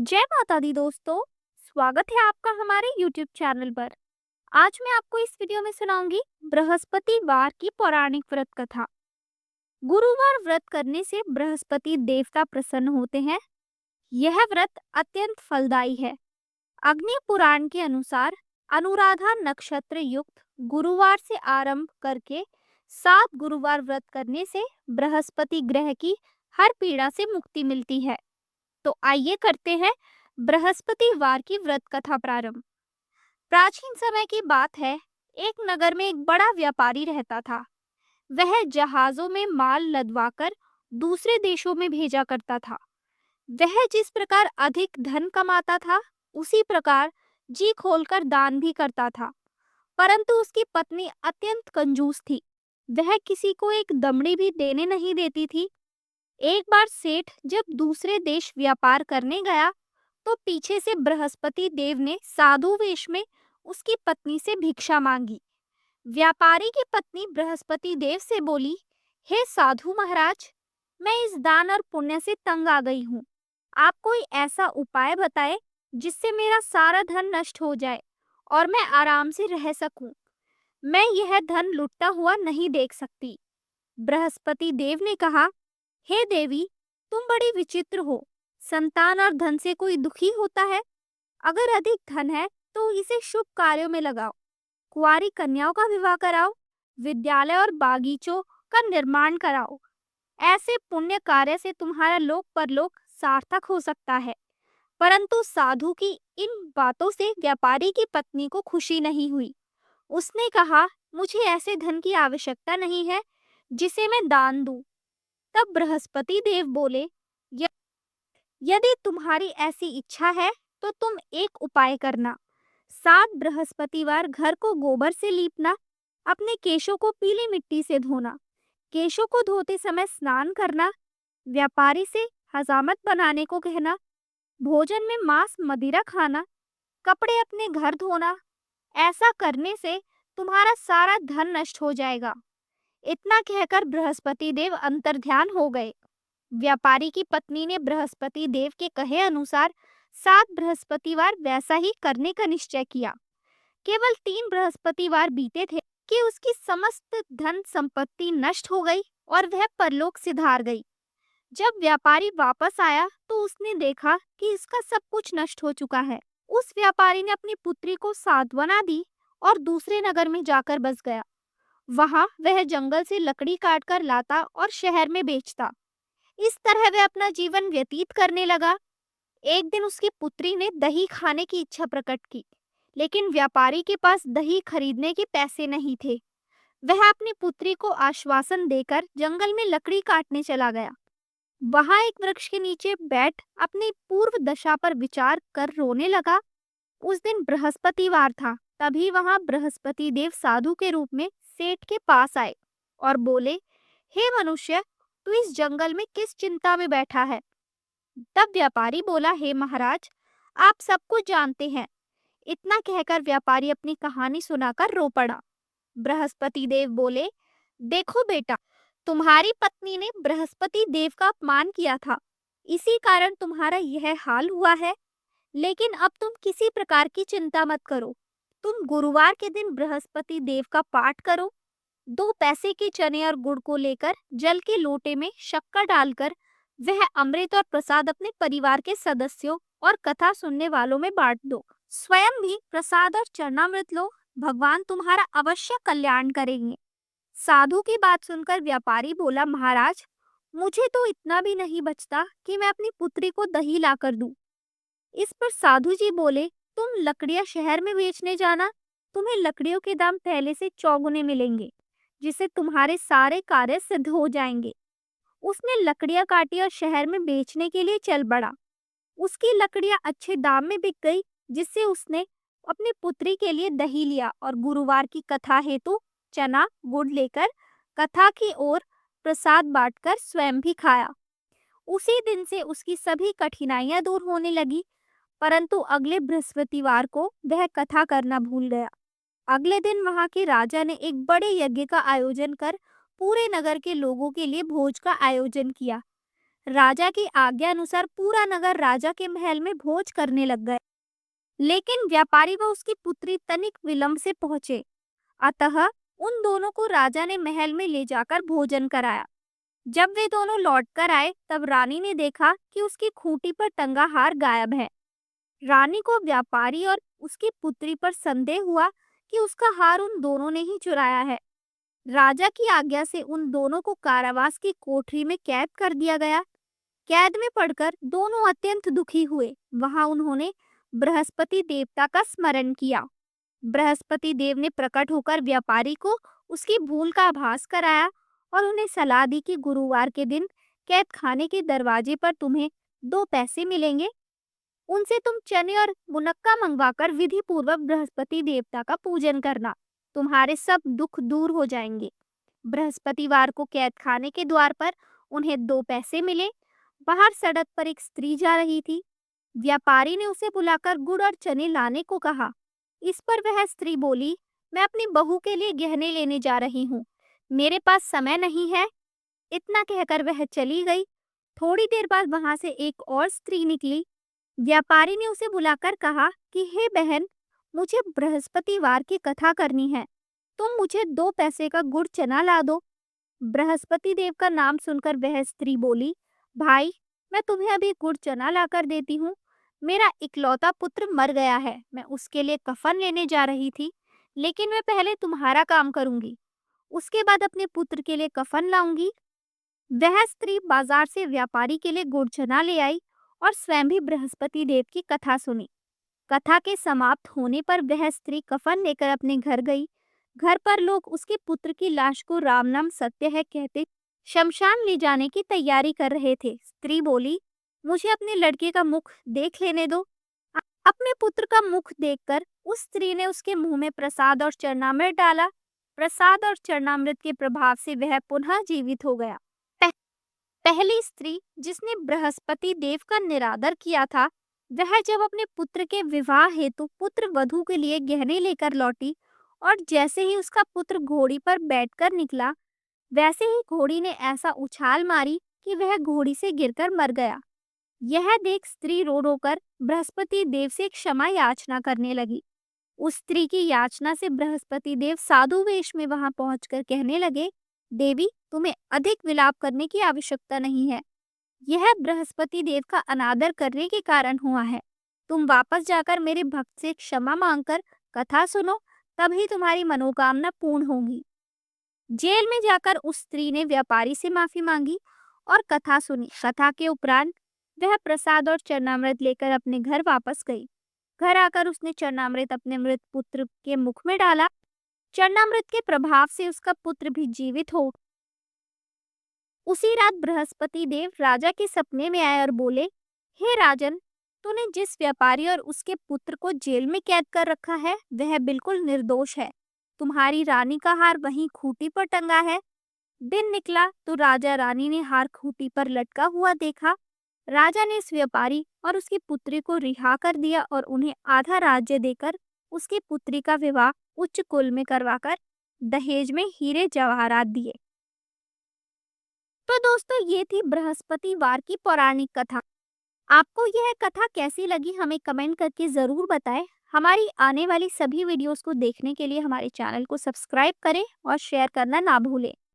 जय माता दी दोस्तों। स्वागत है आपका हमारे YouTube चैनल पर। आज मैं आपको इस वीडियो में सुनाऊंगी बृहस्पतिवार की पौराणिक व्रत कथा। गुरुवार व्रत करने से बृहस्पति देवता प्रसन्न होते हैं। यह व्रत अत्यंत फलदायी है। अग्नि पुराण के अनुसार अनुराधा नक्षत्र युक्त गुरुवार से आरंभ करके 7 गुरुवार व्रत करने से बृहस्पति ग्रह की हर पीड़ा से मुक्ति मिलती है। तो आइए करते हैं बृहस्पतिवार की व्रत कथा प्रारंभ। प्राचीन समय की बात है। एक नगर में एक बड़ा व्यापारी रहता था। वह जहाजों में माल लदवाकर दूसरे देशों में भेजा करता था। वह जिस प्रकार अधिक धन कमाता था, उसी प्रकार जी खोलकर दान भी करता था। परंतु उसकी पत्नी अत्यंत कंजूस थी। वह किसी को एक दमड़ी भी देने नहीं देती थी। एक बार सेठ जब दूसरे देश व्यापार करने गया, तो पीछे से बृहस्पति देव ने साधु वेश में उसकी पत्नी से भिक्षा मांगी। व्यापारी की पत्नी बृहस्पति देव से बोली, हे साधु महाराज, मैं इस दान और पुण्य से तंग आ गई हूँ। आप कोई ऐसा उपाय बताएं जिससे मेरा सारा धन नष्ट हो जाए और मैं आराम से रह सकूं। मैं यह धन लुटता हुआ नहीं देख सकती। बृहस्पति देव ने कहा, हे देवी, तुम बड़ी विचित्र हो। संतान और धन से कोई दुखी होता है? अगर अधिक धन है तो इसे शुभ कार्यों में लगाओ। कुंवारी कन्याओं का विवाह कराओ, विद्यालय और बागीचों का निर्माण कराओ। ऐसे पुण्य कार्य से तुम्हारा लोक परलोक सार्थक हो सकता है। परंतु साधु की इन बातों से व्यापारी की पत्नी को खुशी नहीं हुई। उसने कहा, मुझे ऐसे धन की आवश्यकता नहीं है जिसे मैं दान दूं। तब बृहस्पति देव बोले, "य- यदि तुम्हारी ऐसी इच्छा है तो तुम एक उपाय करना। 7 बृहस्पतिवार घर को गोबर से लीपना, अपने केशों को पीली मिट्टी से धोना, केशों को धोते समय स्नान करना, व्यापारी से हजामत बनाने को कहना, भोजन में मांस मदिरा खाना, कपड़े अपने घर धोना। ऐसा करने से तुम्हारा सारा धन नष्ट हो जाएगा।" इतना कहकर बृहस्पति देव अंतर्ध्यान हो गए। व्यापारी की पत्नी ने बृहस्पति देव के कहे अनुसार 7 बृहस्पतिवार वैसा ही करने का निश्चय किया। केवल 3 बृहस्पतिवार बीते थे कि उसकी समस्त धन संपत्ति नष्ट हो गई और वह परलोक सिधार गई। जब व्यापारी वापस आया तो उसने देखा कि इसका सब कुछ नष्ट हो चुका है। उस व्यापारी ने अपनी पुत्री को सांत्वना दी और दूसरे नगर में जाकर बस गया। वहां वह जंगल से लकड़ी काटकर लाता और शहर में बेचता। इस तरह वह अपना जीवन व्यतीत करने लगा। एक दिन उसकी पुत्री ने दही खाने की इच्छा प्रकट की, लेकिन व्यापारी के पास दही खरीदने के पैसे नहीं थे। वह अपनी पुत्री को आश्वासन देकर जंगल में लकड़ी काटने चला गया। वहां एक वृक्ष के नीचे बैठ अपनी पूर्व दशा पर विचार कर रोने लगा। उस दिन बृहस्पतिवार था। तभी वहां बृहस्पति देव साधु के रूप में सेठ के पास आए और बोले, हे मनुष्य, तू इस जंगल में किस चिंता में बैठा है? तब व्यापारी बोला, हे महाराज, आप सब कुछ जानते हैं। इतना कहकर व्यापारी अपनी कहानी सुनाकर रो पड़ा। बृहस्पति देव बोले, देखो बेटा, तुम्हारी पत्नी ने बृहस्पति देव का अपमान किया था, इसी कारण तुम्हारा यह हाल हुआ है। लेकिन अब तुम किसी प्रकार की चिंता मत करो। तुम गुरुवार के दिन बृहस्पति देव का पाठ करो। 2 पैसे के चने और गुड़ को लेकर जल के लोटे में शक्कर डालकर वह अमृत और प्रसाद अपने परिवार के सदस्यों और कथा सुनने वालों में बांट दो। स्वयं भी प्रसाद और चरणामृत लो। भगवान तुम्हारा अवश्य कल्याण करेंगे। साधु की बात सुनकर व्यापारी बोला, महाराज, मुझे तो इतना भी नहीं बचता कि मैं अपनी पुत्री को दही ला कर दूं। इस पर साधु जी बोले, तुम लकड़ियां शहर में बेचने जाना। तुम्हें लकड़ियों के दाम पहले से चौगुने मिलेंगे, जिससे तुम्हारे सारे कार्य सिद्ध हो जाएंगे। उसने लकड़ियां काटी और शहर में बेचने के लिए चल पड़ा। उसकी लकड़ियां अच्छे दाम में बिक गई, जिससे उसने अपनी पुत्री के लिए दही लिया और गुरुवार की कथा हेतु चना गुड़ लेकर कथा की ओर प्रसाद बांटकर स्वयं भी खाया। उसी दिन से उसकी सभी कठिनाइयां दूर होने लगी। परंतु अगले बृहस्पतिवार को वह कथा करना भूल गया। अगले दिन वहां के राजा ने एक बड़े यज्ञ का आयोजन कर पूरे नगर के लोगों के लिए भोज का आयोजन किया। राजा की आज्ञा अनुसार पूरा नगर राजा के महल में भोज करने लग गए। लेकिन व्यापारी व उसकी पुत्री तनिक विलंब से पहुंचे, अतः उन दोनों को राजा ने महल में ले जाकर भोजन कराया। जब वे दोनों लौटकर आए तब रानी ने देखा कि उसकी खूंटी पर टंगा हार गायब है। रानी को व्यापारी और उसकी पुत्री पर संदेह हुआ कि उसका हार उन दोनों ने ही चुराया है। राजा की आज्ञा से उन दोनों को कारावास की कोठरी में कैद कर दिया गया। कैद में पड़कर दोनों अत्यंत दुखी हुए। वहां उन्होंने बृहस्पति देवता का स्मरण किया। बृहस्पति देव ने प्रकट होकर व्यापारी को उसकी भूल का आभास कराया और उन्हें सलाह दी कि गुरुवार के दिन कैद खाने के दरवाजे पर तुम्हें 2 पैसे मिलेंगे। उनसे तुम चने और मुनक्का मंगवाकर विधि पूर्वक बृहस्पति देवता का पूजन करना। तुम्हारे सब दुख दूर हो जाएंगे। बृहस्पतिवार को कैद खाने के द्वार पर उन्हें 2 पैसे मिले। बाहर सड़क पर एक स्त्री जा रही थी। व्यापारी ने उसे बुलाकर गुड़ और चने लाने को कहा। इस पर वह स्त्री बोली, मैं अपनी बहू के लिए गहने लेने जा रही हूँ, मेरे पास समय नहीं है। इतना कहकर वह चली गई। थोड़ी देर बाद वहां से एक और स्त्री निकली। व्यापारी ने उसे बुलाकर कहा कि हे बहन, मुझे बृहस्पतिवार की कथा करनी है, तुम मुझे 2 पैसे का गुड़ चना ला दो। बृहस्पति देव का नाम सुनकर वह स्त्री बोली, भाई, मैं तुम्हें अभी गुड़ चना लाकर देती हूँ। मेरा इकलौता पुत्र मर गया है, मैं उसके लिए कफन लेने जा रही थी, लेकिन मैं पहले तुम्हारा काम करूंगी, उसके बाद अपने पुत्र के लिए कफन लाऊंगी। वह स्त्री बाजार से व्यापारी के लिए गुड़ चना ले आई और स्वयं भी बृहस्पति देव की कथा सुनी। कथा के समाप्त होने पर वह स्त्री कफन लेकर अपने घर गई। घर पर लोग उसके पुत्र की लाश को राम नाम सत्य है कहते शमशान ले जाने की तैयारी कर रहे थे। स्त्री बोली, मुझे अपने लड़के का मुख देख लेने दो। अपने पुत्र का मुख देखकर उस स्त्री ने उसके मुंह में प्रसाद और चरणामृत डाला। प्रसाद और चरणामृत के प्रभाव से वह पुनः जीवित हो गया। पहली स्त्री जिसने बृहस्पति देव का निरादर किया था, वह जब अपने पुत्र के विवाह हेतु पुत्र वधू के लिए गहने लेकर लौटी और जैसे ही उसका पुत्र घोड़ी पर बैठकर निकला, वैसे ही घोड़ी ने ऐसा उछाल मारी कि वह घोड़ी से गिरकर मर गया। यह देख स्त्री रो रो कर बृहस्पति देव से क्षमा याचना करने लगी। उस स्त्री की याचना से बृहस्पति देव साधु वेश में वहां पहुंचकर कहने लगे, देवी, तुम्हें अधिक विलाप करने की आवश्यकता नहीं है। यह बृहस्पति देव का अनादर करने के कारण हुआ है। तुम वापस जाकर मेरे भक्त से क्षमा मांगकर कथा सुनो, तभी तुम्हारी मनोकामना पूर्ण होगी। जेल में जाकर उस स्त्री ने व्यापारी से माफी मांगी और कथा सुनी। कथा के उपरांत वह प्रसाद और चरणामृत लेकर अपने घर वापस गई। घर आकर उसने चरणामृत अपने मृत पुत्र के मुख में डाला। चरणामृत के प्रभाव से उसका पुत्र भी जीवित हो। उसी रात बृहस्पति देव राजा के सपने में आए और बोले, हे राजन, तूने जिस व्यापारी और उसके पुत्र को जेल में कैद कर रखा है वह बिल्कुल निर्दोष है। तुम्हारी रानी का हार वहीं खूंटी पर टंगा है। दिन निकला तो राजा रानी ने हार खूंटी पर लटका हुआ देखा। राजा ने इस व्यापारी और उसकी पुत्री को रिहा कर दिया और उन्हें आधा राज्य देकर उसकी पुत्री का विवाह उच्च कुल में करवाकर दहेज में हीरे जवाहरात दिए। तो दोस्तों, ये थी बृहस्पतिवार की पौराणिक कथा। आपको यह कथा कैसी लगी हमें कमेंट करके जरूर बताएं। हमारी आने वाली सभी वीडियोस को देखने के लिए हमारे चैनल को सब्सक्राइब करें और शेयर करना ना भूलें।